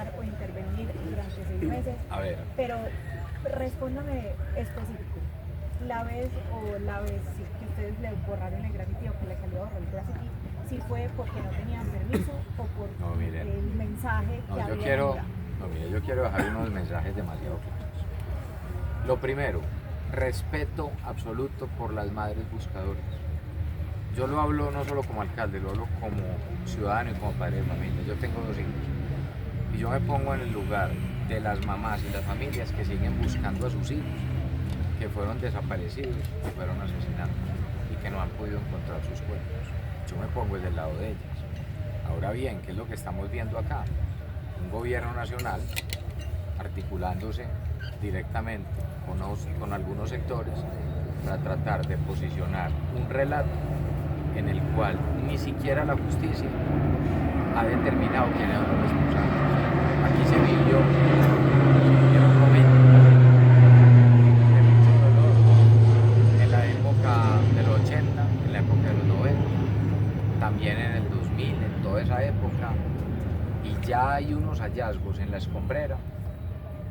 trabajar o intervenir durante 6 meses. A ver. Pero respóndame específico. La vez sí, que ustedes le borraron el graffiti o que le salió borrar el graffiti, ¿sí fue porque no tenían permiso o por No, miren. el mensaje que había mire, yo quiero dejar unos mensajes demasiado claros. Lo primero, respeto absoluto por las madres buscadoras. Yo lo hablo no solo como alcalde, lo hablo como ciudadano y como padre de familia. Yo tengo 2 hijos y yo me pongo en el lugar de las mamás y las familias que siguen buscando a sus hijos, que fueron desaparecidos, que fueron asesinados y que no han podido encontrar sus cuerpos. Yo me pongo del lado de ellas. Ahora bien, ¿qué es lo que estamos viendo acá? Un gobierno nacional articulándose directamente con algunos sectores para tratar de posicionar un relato en el cual ni siquiera la justicia ha determinado quiénes son los responsables. Aquí se vivió un momento de mucho dolor en la época de los 80, en la época de los 90, también en el 2000, en toda esa época, y ya hay unos hallazgos en la escombrera,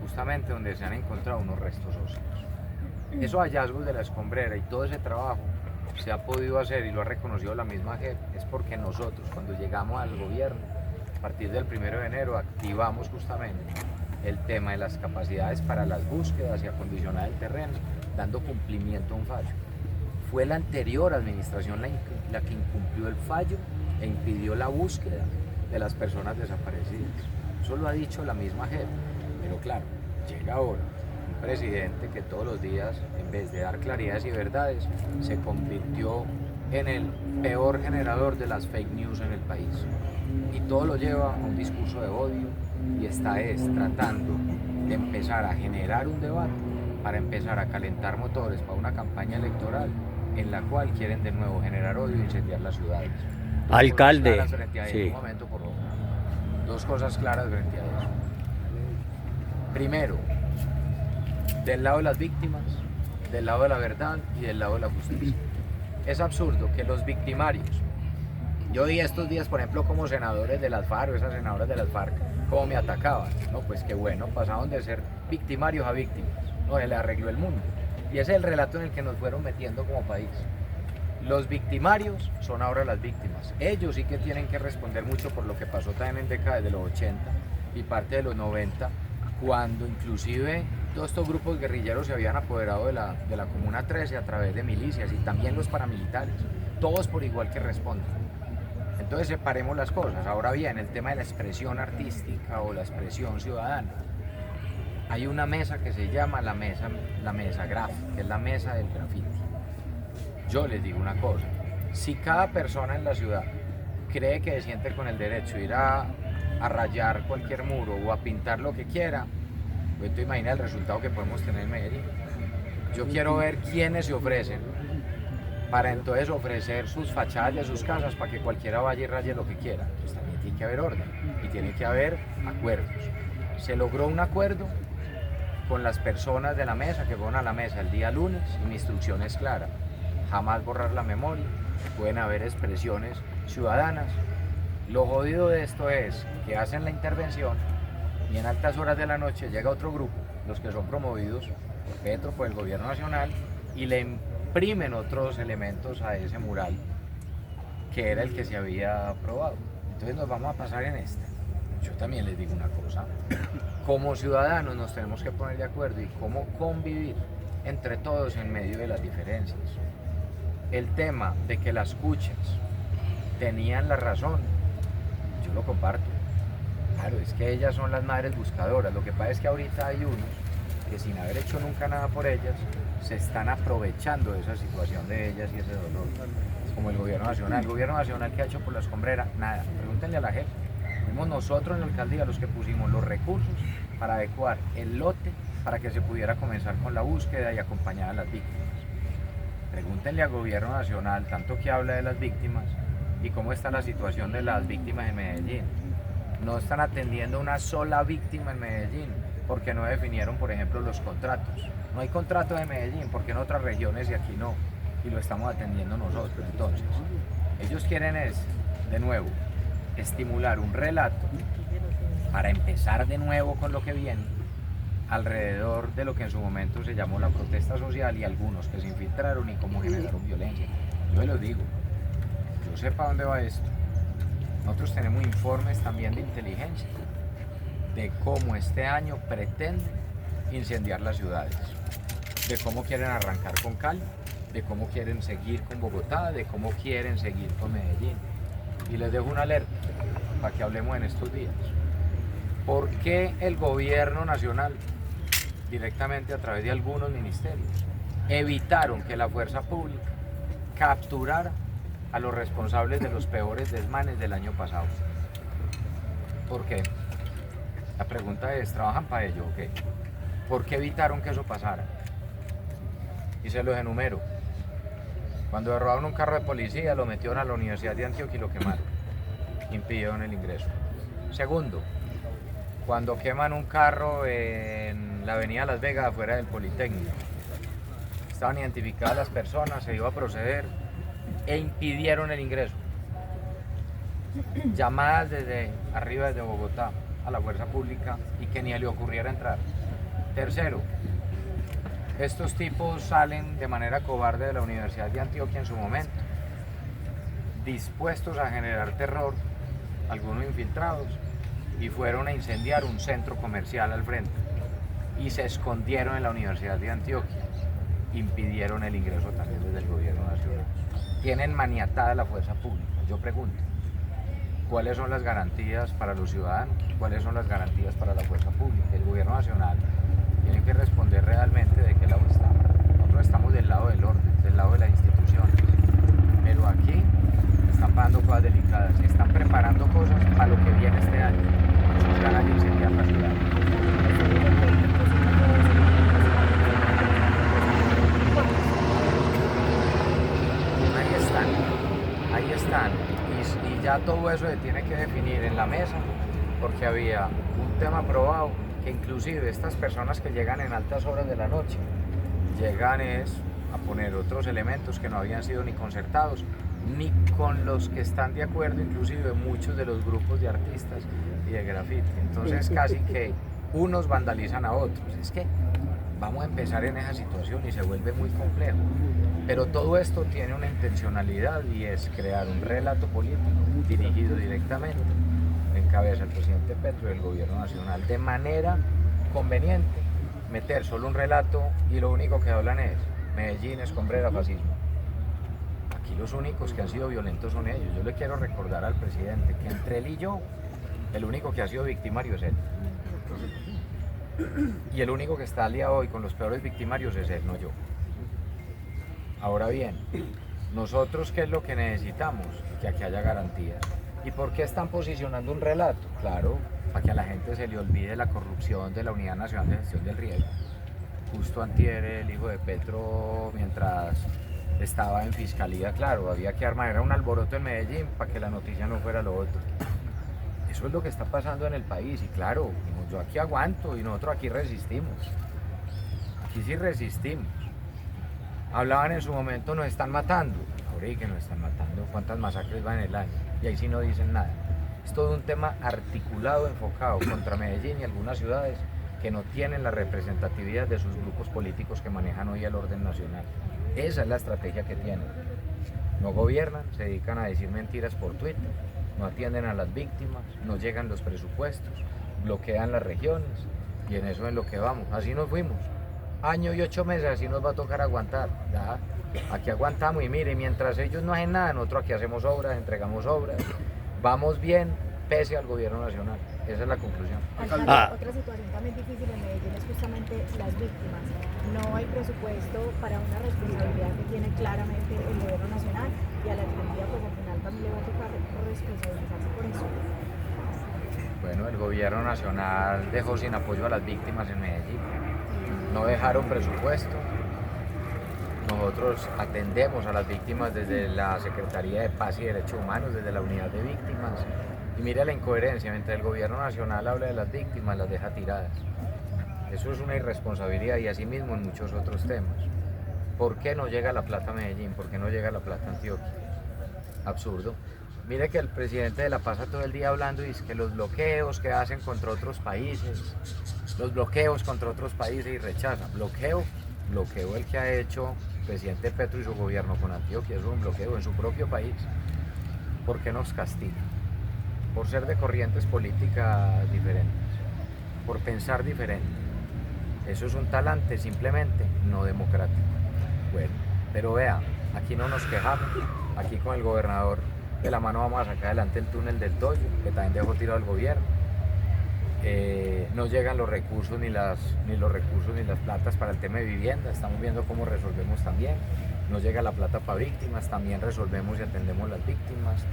justamente donde se han encontrado unos restos óseos. Esos hallazgos de la escombrera y todo ese trabajo se ha podido hacer y lo ha reconocido la misma JEP, es porque nosotros cuando llegamos al gobierno, a partir del 1 de enero, activamos justamente el tema de las capacidades para las búsquedas y acondicionar el terreno, dando cumplimiento a un fallo. Fue la anterior administración la que incumplió el fallo e impidió la búsqueda de las personas desaparecidas. Eso lo ha dicho la misma JEP, pero claro, llega ahora un presidente que todos los días, en vez de dar claridades y verdades, se convirtió en el peor generador de las fake news en el país. Y todo lo lleva a un discurso de odio y está tratando de empezar a generar un debate para empezar a calentar motores para una campaña electoral en la cual quieren de nuevo generar odio e incendiar las ciudades. Alcalde, sí. Un momento, por favor. 2 cosas claras frente a eso. Primero, del lado de las víctimas, del lado de la verdad y del lado de la justicia. Es absurdo que los victimarios, yo vi estos días, por ejemplo, como senadores de las FARC o esas senadoras de las FARC, cómo me atacaban, ¿no? Pues qué bueno, pasaron de ser victimarios a víctimas, no, se le arregló el mundo. Y ese es el relato en el que nos fueron metiendo como país. Los victimarios son ahora las víctimas. Ellos sí que tienen que responder mucho por lo que pasó también en décadas de los 80 y parte de los 90, cuando inclusive todos estos grupos guerrilleros se habían apoderado de la Comuna 13 a través de milicias y también los paramilitares, todos por igual que responden. Entonces separemos las cosas. Ahora bien, el tema de la expresión artística o la expresión ciudadana. Hay una mesa que se llama la mesa graf, que es la mesa del grafiti. Yo les digo una cosa, si cada persona en la ciudad cree que se siente con el derecho de ir a rayar cualquier muro o a pintar lo que quiera, pues tú imagina el resultado que podemos tener en Medellín. Yo quiero ver quiénes se ofrecen para entonces ofrecer sus fachadas de sus casas para que cualquiera vaya y raye lo que quiera. Pues también tiene que haber orden y tiene que haber acuerdos. Se logró un acuerdo con las personas de la mesa que fueron a la mesa el día lunes y mi instrucción es clara: jamás borrar la memoria, pueden haber expresiones ciudadanas. Lo jodido de esto es que hacen la intervención y en altas horas de la noche llega otro grupo, los que son promovidos por Petro, por el gobierno nacional, y le imprimen otros elementos a ese mural que era el que se había aprobado. Entonces nos vamos a pasar en esta. Yo también les digo una cosa, como ciudadanos nos tenemos que poner de acuerdo y cómo convivir entre todos en medio de las diferencias. El tema de que las cuchas tenían la razón, yo lo comparto. Claro, es que ellas son las madres buscadoras. Lo que pasa es que ahorita hay unos que sin haber hecho nunca nada por ellas, se están aprovechando de esa situación de ellas y ese dolor. Como el gobierno nacional. El gobierno nacional, ¿qué ha hecho por la escombrera? Nada. Pregúntenle a la JEP. Fuimos nosotros en la alcaldía los que pusimos los recursos para adecuar el lote para que se pudiera comenzar con la búsqueda y acompañar a las víctimas. Pregúntenle al gobierno nacional, tanto que habla de las víctimas, y cómo está la situación de las víctimas en Medellín. No están atendiendo una sola víctima en Medellín, porque no definieron, por ejemplo, los contratos. No hay contrato de Medellín, porque en otras regiones y aquí no, y lo estamos atendiendo nosotros. Entonces, ellos quieren es, de nuevo, estimular un relato para empezar de nuevo con lo que viene, alrededor de lo que en su momento se llamó la protesta social y algunos que se infiltraron y cómo generaron violencia. Yo les digo, yo sé para dónde va esto. Nosotros tenemos informes también de inteligencia de cómo este año pretenden incendiar las ciudades, de cómo quieren arrancar con Cali, de cómo quieren seguir con Bogotá, de cómo quieren seguir con Medellín. Y les dejo una alerta para que hablemos en estos días. ¿Por qué el gobierno nacional, directamente a través de algunos ministerios, evitaron que la fuerza pública capturara a los responsables de los peores desmanes del año pasado? ¿Por qué? La pregunta es, ¿trabajan para ello o qué? ¿Por qué evitaron que eso pasara? Y se los enumero. Cuando robaron un carro de policía, lo metieron a la Universidad de Antioquia y lo quemaron. Impidieron el ingreso. Segundo, cuando queman un carro en la avenida Las Vegas, afuera del Politécnico, estaban identificadas las personas, se iba a proceder e impidieron el ingreso. Llamadas desde arriba, desde Bogotá, a la fuerza pública y que ni le ocurriera entrar. Tercero, estos tipos salen de manera cobarde de la Universidad de Antioquia en su momento, dispuestos a generar terror, algunos infiltrados, y fueron a incendiar un centro comercial al frente y se escondieron en la Universidad de Antioquia, impidieron el ingreso también desde el gobierno nacional. Tienen maniatada la fuerza pública. Yo pregunto, ¿cuáles son las garantías para los ciudadanos? ¿Cuáles son las garantías para la fuerza pública? El gobierno nacional tiene que responder realmente de qué lado está. Nosotros estamos del lado del orden, del lado de las instituciones, pero aquí están pasando cosas delicadas y están preparando cosas para lo que viene este año. Se van a incendiar la ciudad. Ahí están. Y ya todo eso se tiene que definir en la mesa, porque había un tema aprobado que inclusive estas personas que llegan en altas horas de la noche, llegan a poner otros elementos que no habían sido ni concertados, ni con los que están de acuerdo, inclusive muchos de los grupos de artistas y de graffiti. Entonces casi que unos vandalizan a otros. Es que vamos a empezar en esa situación y se vuelve muy complejo. Pero todo esto tiene una intencionalidad y es crear un relato político dirigido directamente en cabeza del presidente Petro y del gobierno nacional, de manera conveniente meter solo un relato y lo único que hablan es Medellín, escombrera, fascismo. Aquí los únicos que han sido violentos son ellos. Yo le quiero recordar al presidente que entre él y yo, el único que ha sido victimario es él. Y el único que está al día de hoy con los peores victimarios es él, no yo. Ahora bien, nosotros, ¿qué es lo que necesitamos? Que aquí haya garantías. ¿Y por qué están posicionando un relato? Claro, para que a la gente se le olvide la corrupción de la Unidad Nacional de Gestión del Riesgo. Justo antier, el hijo de Petro, mientras estaba en fiscalía, claro, había que armar, era un alboroto en Medellín para que la noticia no fuera lo otro. Eso es lo que está pasando en el país y claro, yo aquí aguanto y nosotros aquí resistimos. Aquí sí resistimos. Hablaban en su momento, nos están matando. Ahora que nos están matando, ¿cuántas masacres van en el año? Y ahí sí no dicen nada. Es todo un tema articulado, enfocado contra Medellín y algunas ciudades que no tienen la representatividad de sus grupos políticos que manejan hoy el orden nacional. Esa es la estrategia que tienen. No gobiernan, se dedican a decir mentiras por Twitter, no atienden a las víctimas, no llegan los presupuestos, bloquean las regiones y en eso es lo que vamos. Así nos fuimos. Año y 8 meses, así nos va a tocar aguantar. Ya, aquí aguantamos y mire, mientras ellos no hacen nada, nosotros aquí hacemos obras, entregamos obras, vamos bien pese al gobierno nacional. Esa es la conclusión. Otra situación también difícil en Medellín es justamente las víctimas. No hay presupuesto para una responsabilidad que tiene claramente el gobierno nacional y a la alcaldía pues al final también le va a tocar responsabilizarse por eso. Bueno, el gobierno nacional dejó sin apoyo a las víctimas en Medellín. No dejaron presupuesto. Nosotros atendemos a las víctimas desde la Secretaría de Paz y Derechos Humanos, desde la Unidad de Víctimas. Y mira la incoherencia, mientras el gobierno nacional habla de las víctimas, las deja tiradas. Eso es una irresponsabilidad y así mismo en muchos otros temas. ¿Por qué no llega la plata a Medellín? ¿Por qué no llega la plata a Antioquia? Absurdo. Mire que el presidente la pasa todo el día hablando y dice que los bloqueos que hacen contra otros países, los bloqueos contra otros países y rechaza. Bloqueo el que ha hecho el presidente Petro y su gobierno con Antioquia, es un bloqueo en su propio país. ¿Por qué nos castiga? Por ser de corrientes políticas diferentes, por pensar diferente. Eso es un talante simplemente no democrático. Bueno, pero vea, aquí no nos quejamos, aquí con el gobernador de la mano vamos a sacar adelante el túnel del Toyo, que también dejó tirado el gobierno. No llegan los recursos ni las platas para el tema de vivienda, estamos viendo cómo resolvemos también. No llega la plata para víctimas, también resolvemos y atendemos las víctimas.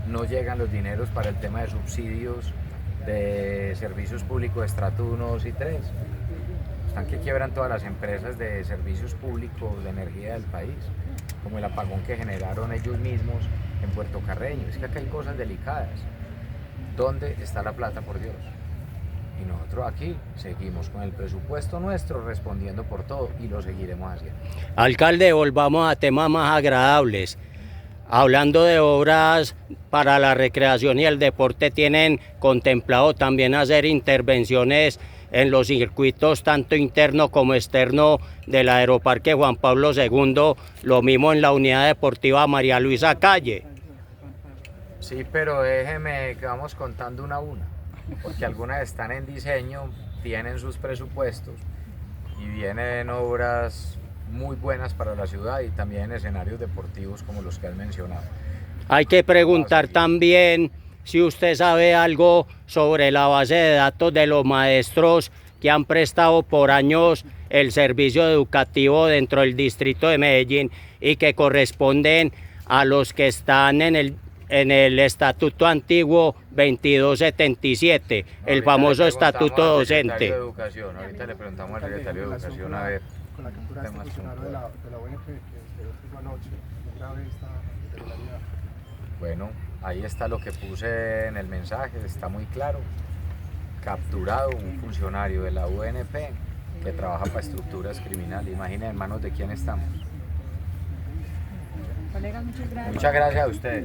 No llegan los dineros para el tema de subsidios de servicios públicos de estrato 1, 2 y 3. Están que quiebran todas las empresas de servicios públicos de energía del país, como el apagón que generaron ellos mismos en Puerto Carreño. Es que acá hay cosas delicadas. ¿Dónde está la plata, por Dios? Y nosotros aquí seguimos con el presupuesto nuestro respondiendo por todo y lo seguiremos haciendo. Alcalde, volvamos a temas más agradables. Hablando de obras para la recreación y el deporte, ¿tienen contemplado también hacer intervenciones en los circuitos tanto interno como externo del Aeroparque Juan Pablo II, lo mismo en la unidad deportiva María Luisa Calle? Sí, pero déjeme que vamos contando una a una, porque algunas están en diseño, tienen sus presupuestos y vienen obras muy buenas para la ciudad y también escenarios deportivos como los que has mencionado. Hay que preguntar también si usted sabe algo sobre la base de datos de los maestros que han prestado por años el servicio educativo dentro del distrito de Medellín y que corresponden a los que están en el estatuto antiguo 2277, el famoso estatuto docente. Ahorita le preguntamos al secretario de Educación a ver. Con la captura de este funcionario de la UNP que ocurrió anoche, muy grave esta irregularidad. Bueno, ahí está lo que puse en el mensaje, está muy claro. Capturado un funcionario de la UNP que trabaja para estructuras criminales. Imaginen en manos de quién estamos. Colegas, muchas gracias. Muchas gracias a ustedes.